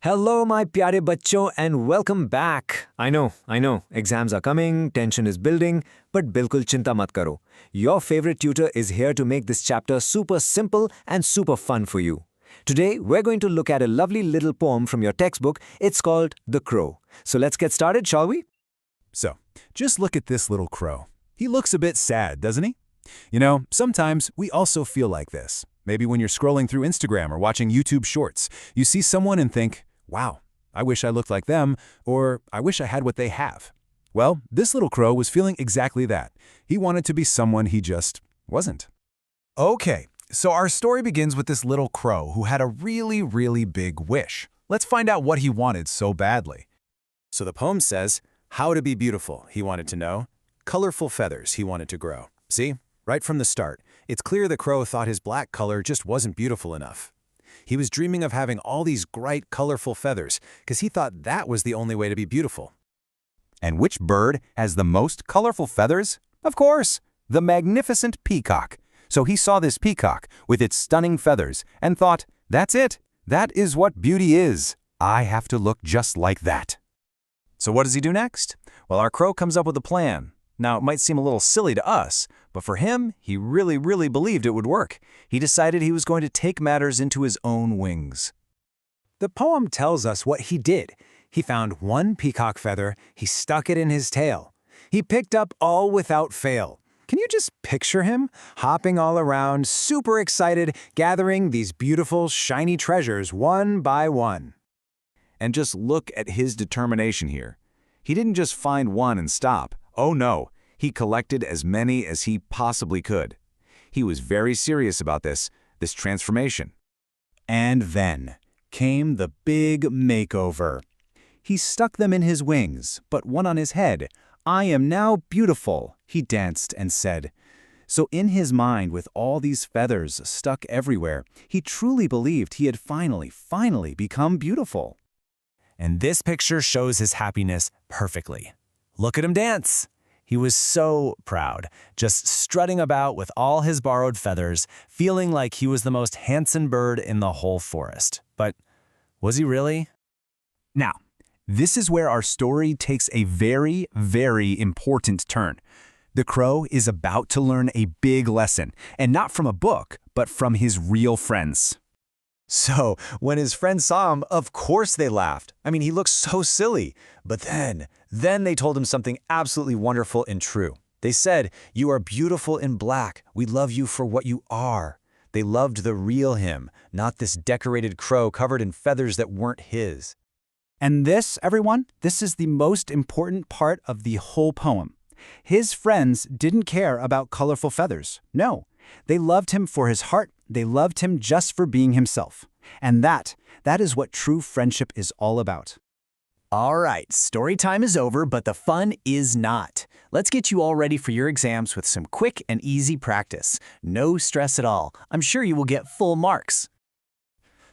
Hello, my pyare bachcho, and welcome back. I know, exams are coming, tension is building, but bilkul chinta mat karo. Your favorite tutor is here to make this chapter super simple and super fun for you. Today, we're going to look at a lovely little poem from your textbook. It's called The Crow. So let's get started, shall we? So, just look at this little crow. He looks a bit sad, doesn't he? You know, sometimes we also feel like this. Maybe when you're scrolling through Instagram or watching YouTube Shorts, you see someone and think, wow, I wish I looked like them, or I wish I had what they have. Well, this little crow was feeling exactly that. He wanted to be someone he just wasn't. Okay, so our story begins with this little crow who had a really big wish. Let's find out what he wanted so badly. So the poem says, how to be beautiful, he wanted to know. Colorful feathers he wanted to grow. See? Right from the start, it's clear the crow thought his black color just wasn't beautiful enough. He was dreaming of having all these bright, colorful feathers because he thought that was the only way to be beautiful. And which bird has the most colorful feathers? Of course, the magnificent peacock. So he saw this peacock with its stunning feathers and thought, that's it. That is what beauty is. I have to look just like that. So what does he do next? Well, our crow comes up with a plan. Now, it might seem a little silly to us, but for him, he really believed it would work. He decided he was going to take matters into his own wings. The poem tells us what he did. He found one peacock feather, he stuck it in his tail. He picked up all without fail. Can you just picture him? Hopping all around, super excited, gathering these beautiful, shiny treasures one by one. And just look at his determination here. He didn't just find one and stop. Oh no, he collected as many as he possibly could. He was very serious about this transformation. And then came the big makeover. He stuck them in his wings, but one on his head. I am now beautiful, he danced and said. So in his mind, with all these feathers stuck everywhere, he truly believed he had finally become beautiful. And this picture shows his happiness perfectly. Look at him dance. He was so proud, just strutting about with all his borrowed feathers, feeling like he was the most handsome bird in the whole forest. But was he really? Now, this is where our story takes a very important turn. The crow is about to learn a big lesson, and not from a book, but from his real friends. So, when his friends saw him, of course they laughed. I mean, he looked so silly. But then they told him something absolutely wonderful and true. They said, you are beautiful in black. We love you for what you are. They loved the real him, not this decorated crow covered in feathers that weren't his. And this, everyone, this is the most important part of the whole poem. His friends didn't care about colorful feathers. No, they loved him for his heart. They loved him just for being himself. And that is what true friendship is all about. All right, story time is over, but the fun is not. Let's get you all ready for your exams with some quick and easy practice. No stress at all. I'm sure you will get full marks.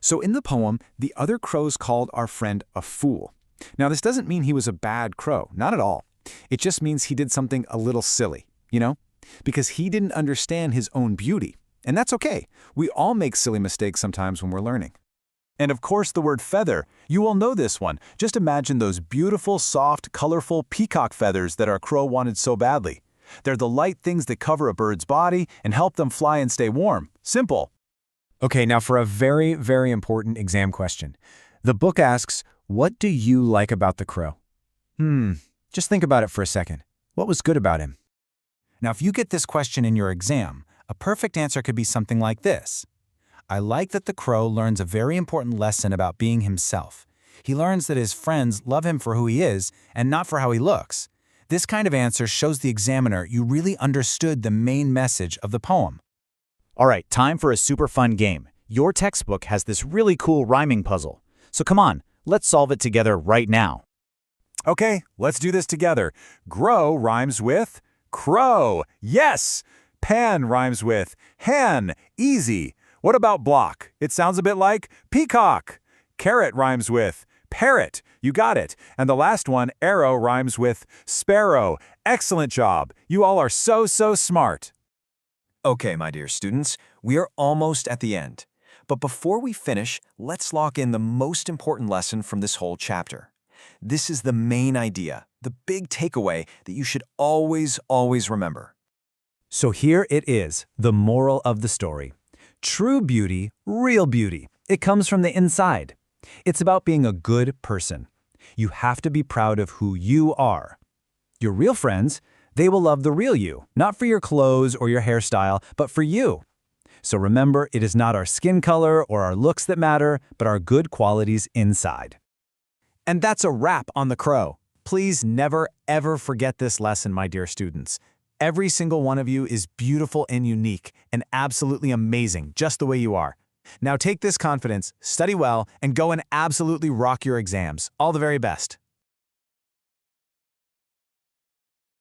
So in the poem, the other crows called our friend a fool. Now, this doesn't mean he was a bad crow, not at all. It just means he did something a little silly, you know? Because he didn't understand his own beauty. And that's okay. We all make silly mistakes sometimes when we're learning. And of course, the word feather, you all know this one. Just imagine those beautiful, soft, colorful peacock feathers that our crow wanted so badly. They're the light things that cover a bird's body and help them fly and stay warm. Simple. Okay, now for a very important exam question. The book asks, what do you like about the crow? Just think about it for a second. What was good about him? Now, if you get this question in your exam, a perfect answer could be something like this. I like that the crow learns a very important lesson about being himself. He learns that his friends love him for who he is and not for how he looks. This kind of answer shows the examiner you really understood the main message of the poem. All right, time for a super fun game. Your textbook has this really cool rhyming puzzle. So come on, let's solve it together right now. Okay, let's do this together. Grow rhymes with crow. Yes! Pan rhymes with hen. Easy. What about block? It sounds a bit like peacock. Carrot rhymes with parrot. You got it. And the last one, arrow, rhymes with sparrow. Excellent job. You all are so smart. Okay, my dear students, we are almost at the end. But before we finish, let's lock in the most important lesson from this whole chapter. This is the main idea, the big takeaway that you should always remember. So here it is, the moral of the story. True beauty, real beauty, it comes from the inside. It's about being a good person. You have to be proud of who you are. Your real friends, they will love the real you, not for your clothes or your hairstyle, but for you. So remember, it is not our skin color or our looks that matter, but our good qualities inside. And that's a wrap on The Crow. Please never, ever forget this lesson, my dear students. Every single one of you is beautiful and unique and absolutely amazing, just the way you are. Now take this confidence, study well, and go and absolutely rock your exams. All the very best.